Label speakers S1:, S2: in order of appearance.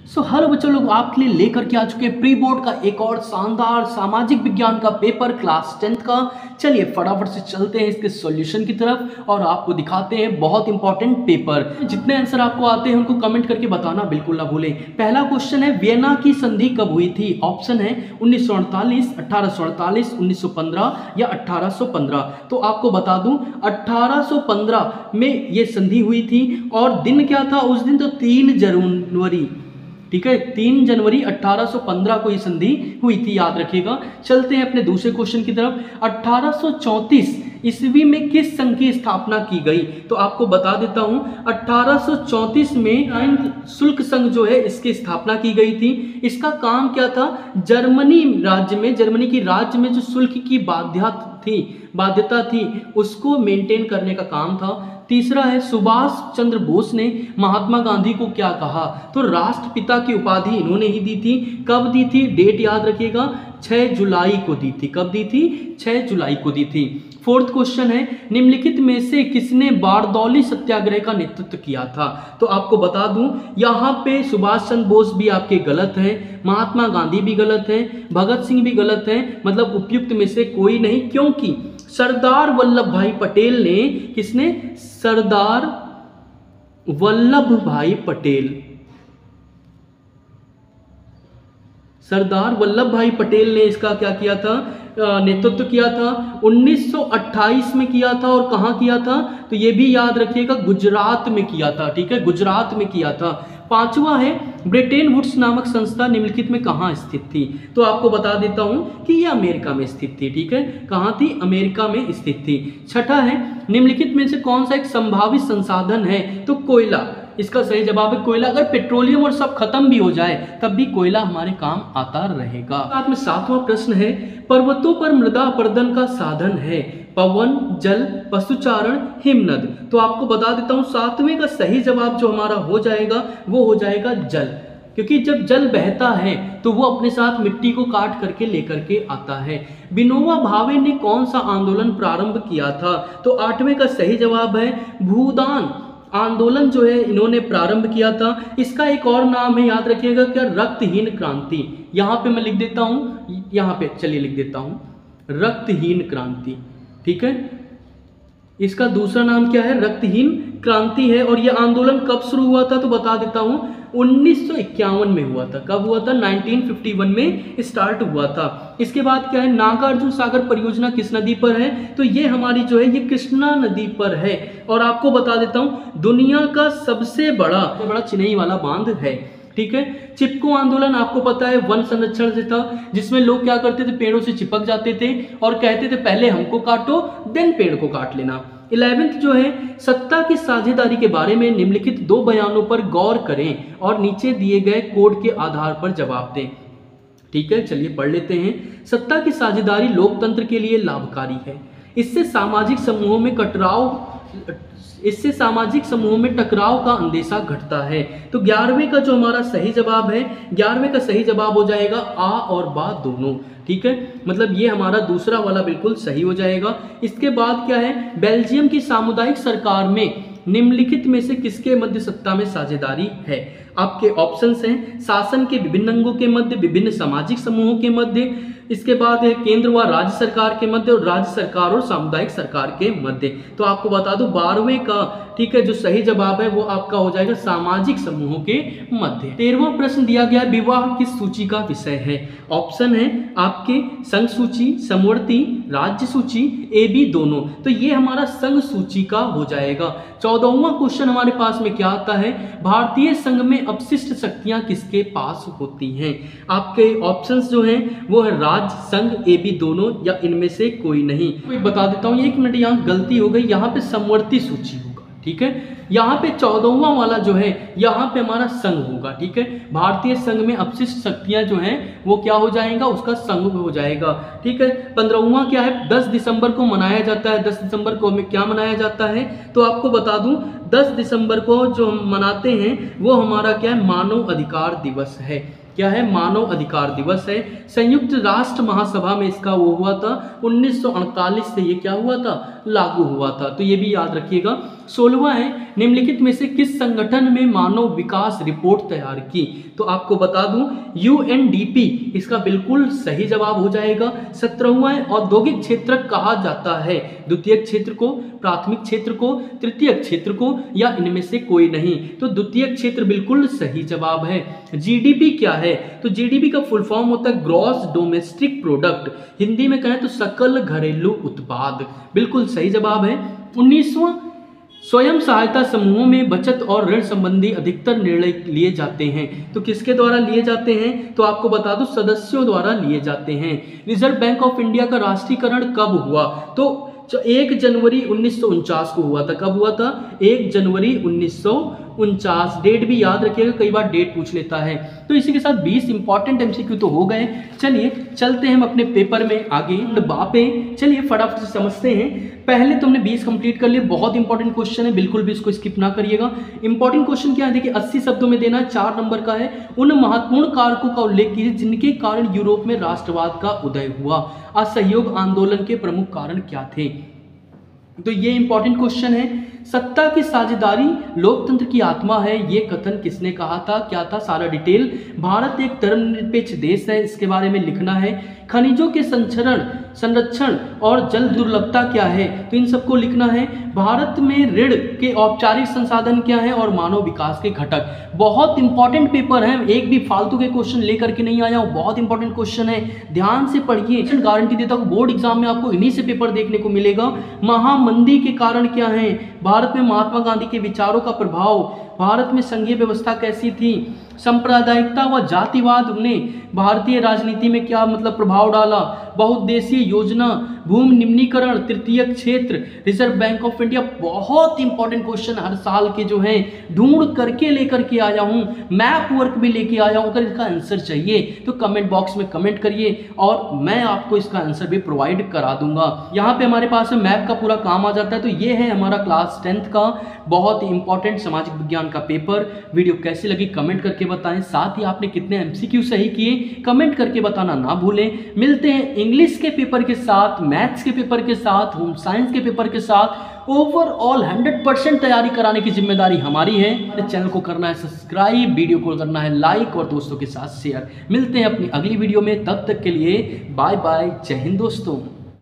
S1: Hello बच्चों, लोग आपके लिए लेकर के आ चुके हैं प्री बोर्ड का एक और शानदार सामाजिक विज्ञान का पेपर क्लास 10th का। चलिए फटाफट से चलते हैं इसके सॉल्यूशन की तरफ और आपको दिखाते हैं बहुत इंपॉर्टेंट पेपर। जितने आंसर आपको आते हैं उनको कमेंट करके बताना बिल्कुल ना भूलें। पहला क्वेश्चन है, वियना की संधि कब हुई थी? ऑप्शन है 1948, 1848, 1915 या 1815। तो आपको बता दूं 1815 में ये संधि हुई थी और दिन क्या था उस दिन? तो 3 जनवरी, ठीक है, 3 जनवरी 1815 को ये संधि हुई थी, याद रखिएगा। चलते हैं अपने दूसरे क्वेश्चन की तरफ। 1834 ईस्वी में किस संघ की स्थापना की गई? तो आपको बता देता हूं 1834 में शुल्क संघ जो है इसकी स्थापना की गई थी। इसका काम क्या था? जर्मनी की राज्य में जो शुल्क की बाध्यता थी उसको मेंटेन करने का काम था। तीसरा है, सुभाष चंद्र बोस ने महात्मा गांधी को क्या कहा? तो राष्ट्रपिता की उपाधि इन्होंने ही दी थी। कब दी थी? डेट याद रखिएगा, 6 जुलाई को दी थी। कब दी थी? 6 जुलाई को दी थी। फोर्थ क्वेश्चन है, निम्नलिखित में से किसने बारदौली सत्याग्रह का नेतृत्व किया था? तो आपको बता दूं यहाँ पे सुभाष चंद्र बोस भी आपके गलत हैं, महात्मा गांधी भी गलत हैं, भगत सिंह भी गलत हैं, मतलब उपयुक्त में से कोई नहीं, क्योंकि सरदार वल्लभ भाई पटेल ने, किसने? सरदार वल्लभ भाई पटेल ने इसका क्या किया था? नेतृत्व किया था। 1928 में किया था। और कहां किया था? तो ये भी याद रखिएगा, गुजरात में किया था। ठीक है, गुजरात में किया था। पांचवा है, ब्रिटेन वुड्स नामक संस्था निम्नलिखित में कहां स्थित थी? तो आपको बता देता हूं कि यह अमेरिका में स्थित थी। ठीक है, कहां थी? अमेरिका में स्थित थी। छठा है, निम्नलिखित में से कौन सा एक संभावित संसाधन है? तो कोयला। इसका सही जवाब है कोयला। अगर पेट्रोलियम और सब खत्म भी हो जाए तब भी कोयला हमारे काम आता रहेगा। साथ में 7वां प्रश्न है, पर्वतों पर मृदा अपरदन का साधन है पवन, जल, पशुचारण, हिमनद। तो आपको बता देता हूं 7वें का सही जवाब जो हमारा हो जाएगा वो हो जाएगा जल, क्योंकि जब जल बहता है तो वो अपने साथ मिट्टी को काट करके लेकर के आता है। विनोबा भावे ने कौन सा आंदोलन प्रारंभ किया था? तो 8वें का सही जवाब है भूदान आंदोलन जो है इन्होंने प्रारंभ किया था। इसका एक और नाम है, याद रखिएगा, क्या? रक्तहीन क्रांति। यहां पे मैं लिख देता हूं, यहां पे चलिए लिख देता हूं रक्तहीन क्रांति। ठीक है, इसका दूसरा नाम क्या है? रक्तहीन क्रांति है। और यह आंदोलन कब शुरू हुआ था? तो बता देता हूं 1951 में हुआ था। कब हुआ था? 1951 में स्टार्ट हुआ था। इसके बाद क्या है, नागार्जुन सागर परियोजना किस नदी पर है? तो ये हमारी जो है ये कृष्णा नदी पर है। और आपको बता देता हूं दुनिया का सबसे बड़ा चिनाई वाला बांध है। ठीक है, चिपको आंदोलन आपको पता है वन संरक्षण से था, जिसमें लोग क्या करते थे, पेड़ों से चिपक जाते थे और कहते थे पहले हमको काटो देन पेड़ को काट लेना। 11th जो है, सत्ता की साझेदारी के बारे में निम्नलिखित 2 बयानों पर गौर करें और नीचे दिए गए कोड के आधार पर जवाब दें। ठीक है, चलिए पढ़ लेते हैं। सत्ता की साझेदारी लोकतंत्र के लिए लाभकारी है। इससे सामाजिक समूहों में टकराव का अंदेशा घटता है। तो 11वें का जो हमारा सही जवाब है, 11वें का सही जवाब हो जाएगा आ और बा दोनों। ठीक है, मतलब ये हमारा दूसरा वाला बिल्कुल सही हो जाएगा। इसके बाद क्या है, बेल्जियम की सामुदायिक सरकार में निम्नलिखित में से किसके मध्य सत्ता में साझेदारी है? आपके ऑप्शंस हैं, शासन के विभिन्न अंगों के मध्य, विभिन्न सामाजिक समूहों के मध्य, इसके बाद है केंद्र व राज्य सरकार के मध्य, और राज्य सरकार और सामुदायिक सरकार के मध्य। तो आपको बता दूं 12वें का, ठीक है, जो सही जवाब है वो आपका हो जाएगा सामाजिक समूहों के मध्य। 13वां प्रश्न दिया गया, विवाह किस सूची का विषय है? ऑप्शन है आपके संघ सूची, समवर्ती, राज्य सूची, AB दोनों। तो ये हमारा संघ सूची का हो जाएगा। 14वां क्वेश्चन हमारे पास में क्या आता है, भारतीय संघ में अपशिष्ट शक्तियां किसके पास होती हैं? आपके ऑप्शंस जो हैं वो है राज्य, संघ, AB दोनों या इनमें से कोई नहीं। तो बता देता हूं, 1 मिनट, यहाँ गलती हो गई, यहाँ पे समवर्ती सूची होगा। ठीक है, यहाँ पे 14वां वाला जो है यहाँ पे हमारा संघ होगा। ठीक है, भारतीय संघ में अपशिष्ट शक्तियां जो हैं वो क्या हो जाएगा, उसका संघ हो जाएगा। ठीक है, 15वां क्या है, 10 दिसंबर को मनाया जाता है। 10 दिसंबर को हमें क्या मनाया जाता है? तो आपको बता दूं 10 दिसंबर को जो हम मनाते हैं वो हमारा क्या है, मानव अधिकार दिवस है। क्या है? मानव अधिकार दिवस है। संयुक्त राष्ट्र महासभा में इसका वो हुआ था 1948 से ये क्या हुआ था, लागू हुआ था। तो ये भी याद रखिएगा। 16वां है, निम्नलिखित में से किस संगठन में मानव विकास रिपोर्ट तैयार की? तो आपको बता दूं UNDP इसका बिल्कुल सही जवाब हो जाएगा। 17वां है, औद्योगिक क्षेत्र कहा जाता है द्वितीयक क्षेत्र को, प्राथमिक क्षेत्र को, तृतीयक क्षेत्र को, या इनमें से कोई नहीं? तो द्वितीयक क्षेत्र बिल्कुल सही जवाब है। GDP क्या है? तो GDP का फुल फॉर्म होता है ग्रॉस डोमेस्टिक प्रोडक्ट, हिंदी में कहें तो सकल घरेलू उत्पाद, बिल्कुल सही जवाब है। 19वां, स्वयं सहायता समूहों में बचत और ऋण संबंधी अधिकतर निर्णय लिए जाते हैं, तो किसके द्वारा लिए जाते हैं? तो आपको बता दूं सदस्यों द्वारा लिए जाते हैं। रिजर्व बैंक ऑफ इंडिया का राष्ट्रीयकरण कब हुआ? तो 1 जनवरी 1949 को हुआ था। कब हुआ था? 1 जनवरी 1949। डेट भी याद रखिएगा, कई बार डेट पूछ लेता है। तो इसी के साथ 20 इंपॉर्टेंट MCQ तो हो गए। चलिए चलते हैं हम अपने पेपर में आगे पे। चलिए फटाफट से समझते हैं। पहले तो हमने 20 कंप्लीट कर लिए, बहुत इंपॉर्टेंट क्वेश्चन है, बिल्कुल भी इसको स्किप ना करिएगा। इंपॉर्टेंट क्वेश्चन क्या है देखिए, 80 शब्दों में देना, 4 नंबर का है। उन महत्वपूर्ण कारकों का उल्लेख कीजिए जिनके कारण यूरोप में राष्ट्रवाद का उदय हुआ। असहयोग आंदोलन के प्रमुख कारण क्या थे? तो ये इंपॉर्टेंट क्वेश्चन है। सत्ता की साझेदारी लोकतंत्र की आत्मा है, ये कथन किसने कहा था? क्या था? सारा डिटेल। भारत एक धर्मनिरपेक्ष देश है, इसके बारे में लिखना है। खनिजों के संरक्षण और जल दुर्लभता क्या है? तो इन सबको लिखना है। भारत में ऋण के औपचारिक संसाधन क्या है और मानव विकास के घटक। बहुत इंपॉर्टेंट पेपर है, एक भी फालतू के क्वेश्चन लेकर के नहीं आया हूं, बहुत इंपॉर्टेंट क्वेश्चन है, ध्यान से पढ़िए। गारंटी देता हूं बोर्ड एग्जाम में आपको इन्हीं से पेपर देखने को मिलेगा। महामंदी के कारण क्या है? भारत में महात्मा गांधी के विचारों का प्रभाव। भारत में संघीय व्यवस्था कैसी थी? सांप्रदायिकता व जातिवाद ने भारतीय राजनीति में क्या मतलब प्रभाव डाला? बहुउद्देशीय योजना, भूमि निम्नीकरण, तृतीयक क्षेत्र, रिजर्व बैंक ऑफ इंडिया। बहुत इंपॉर्टेंट क्वेश्चन हर साल के जो हैं ढूंढ करके लेकर के आया हूं, मैप वर्क भी लेके आया हूं। अगर इसका आंसर चाहिए तो कमेंट बॉक्स में कमेंट करिए और मैं आपको इसका आंसर भी प्रोवाइड करा दूंगा। यहाँ पे हमारे पास मैप का पूरा काम आ जाता है। तो ये है हमारा क्लास 10th का बहुत इंपॉर्टेंट सामाजिक विज्ञान का पेपर। वीडियो कैसी लगी कमेंट करके बताएं, साथ ही आपने कितने MCQ सही किए कमेंट करके बताना ना भूलें। मिलते हैं इंग्लिश के पेपर के साथ, मैथ्स के पेपर के साथ, होम साइंस के पेपर के साथ। ओवरऑल 100% तैयारी कराने की जिम्मेदारी हमारी है। चैनल को करना है सब्सक्राइब, वीडियो को करना है लाइक और दोस्तों के साथ शेयर। मिलते हैं अपनी अगली वीडियो में, तब तक के लिए बाय बाय, जय हिंद दोस्तों।